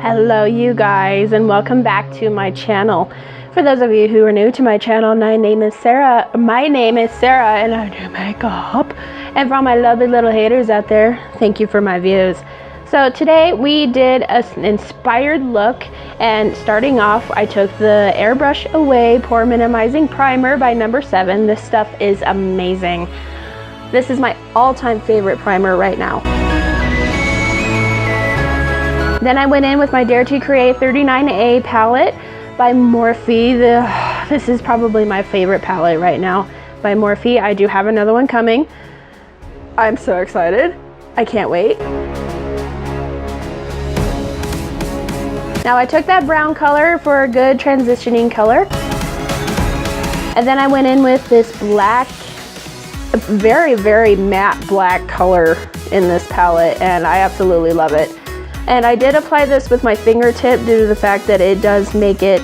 Hello you guys, and welcome back to my channel. For those of you who are new to my channel, my name is Sarah, and I do makeup. And for all my lovely little haters out there, thank you for my views. So today we did an inspired look, and starting off I took the Airbrush Away Pore Minimizing Primer by No. 7. This stuff is amazing. This is my all-time favorite primer right now. Then I went in with my Dare to Create 39A palette by Morphe. This is probably my favorite palette right now by Morphe. I do have another one coming. I'm so excited. I can't wait. Now I took that brown color for a good transitioning color. And then I went in with this black, very, very matte black color in this palette, and I absolutely love it. And I did apply this with my fingertip due to the fact that it does make it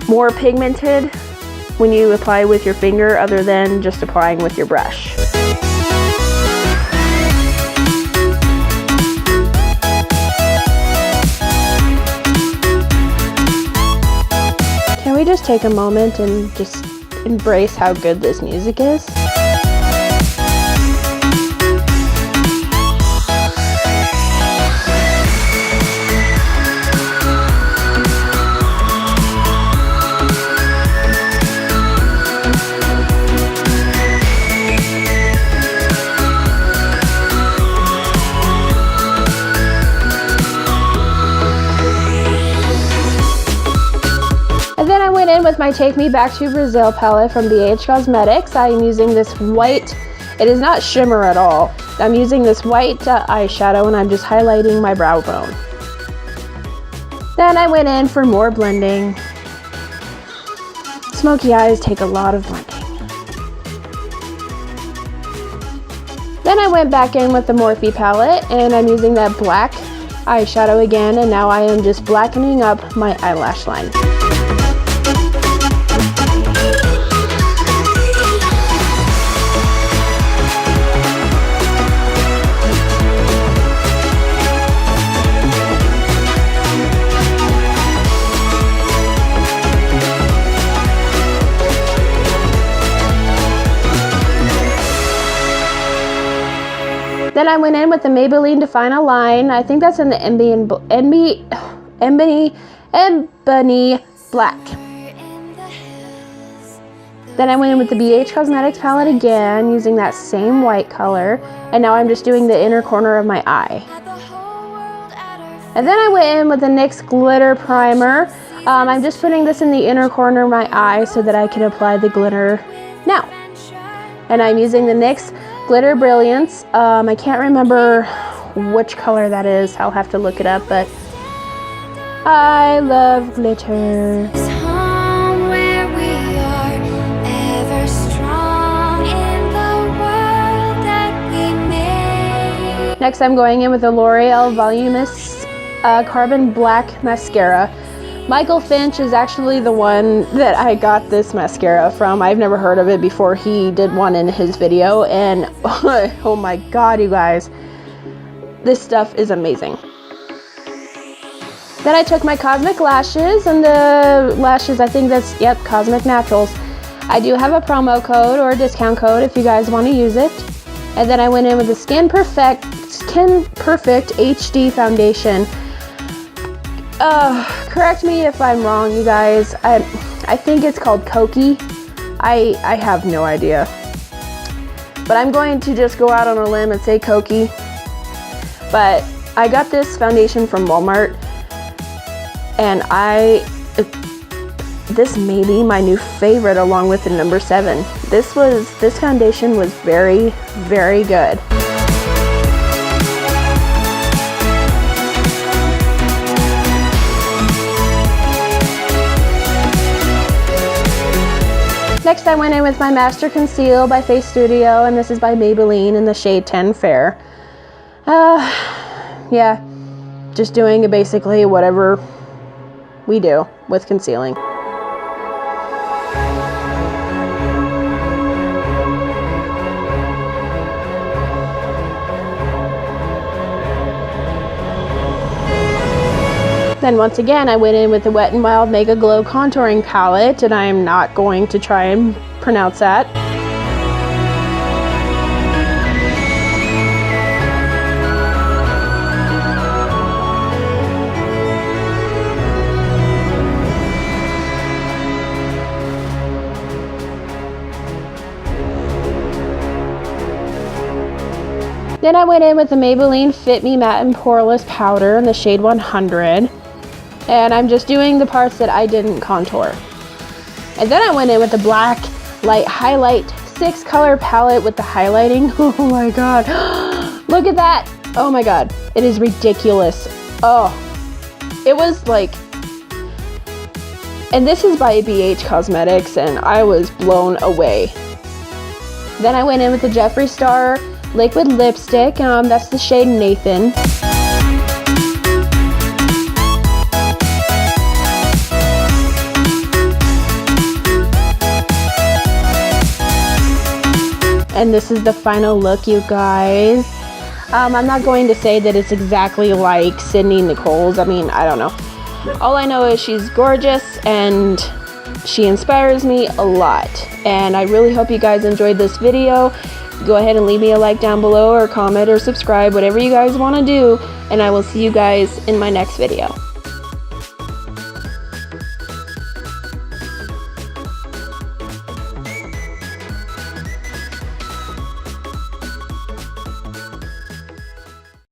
more pigmented when you apply with your finger other than just applying with your brush. Can we just take a moment and just embrace how good this music is? And then I went in with my Take Me Back to Brazil palette from BHcosmetics. I am using this white, it is not shimmer at all. I'm using this white eyeshadow, and I'm just highlighting my brow bone. Then I went in for more blending. Smoky eyes take a lot of blending. Then I went back in with the Morphe palette, and I'm using that black eyeshadow again, and now I am just blackening up my eyelash line. Then I went in with the Maybelline Define a Line. I think that's in the Ebony Black. Then I went in with the BHcosmetics palette again, using that same white color. And now I'm just doing the inner corner of my eye. And then I went in with the NYX Glitter Primer. I'm just putting this in the inner corner of my eye so that I can apply the glitter now. And I'm using the NYX Glitter Brilliance. I can't remember which color that is. I'll have to look it up, but I love glitter. Next, I'm going in with the L'Oreal Voluminous Carbon Black Mascara. Michael Finch is actually the one that I got this mascara from. I've never heard of it before he did one in his video, and oh my god, you guys, this stuff is amazing. Then I took my Cosmic lashes, and the lashes, I think that's, yep, Cosmic Naturals. I do have a promo code or a discount code if you guys want to use it. And then I went in with the Skin Perfect HD foundation. Correct me if I'm wrong, you guys. I think it's called Kokie. I have no idea. But I'm going to just go out on a limb and say Kokie. But I got this foundation from Walmart, and this may be my new favorite along with the No. 7. This foundation was very, very good. Next, I went in with my Master Conceal by Face Studio, and this is by Maybelline in the shade 10 Fair. Yeah, just doing basically whatever we do with concealing. Then once again, I went in with the Wet n Wild Mega Glow Contouring Palette, and I am not going to try and pronounce that. Then I went in with the Maybelline Fit Me Matte+Poreless powder in the shade 100. And I'm just doing the parts that I didn't contour. And then I went in with the Blacklight Highlight 6 color palette with the highlighting. Oh my god. Look at that. Oh my god. It is ridiculous. Oh. It was like... And this is by BHcosmetics, and I was blown away. Then I went in with the JeffreeStar liquid lipstick, that's the shade Nathan. And this is the final look, you guys. I'm not going to say that it's exactly like Sydney Nicole's. I mean, I don't know. All I know is she's gorgeous and she inspires me a lot. And I really hope you guys enjoyed this video. Go ahead and leave me a like down below, or comment or subscribe, whatever you guys want to do, and I will see you guys in my next video.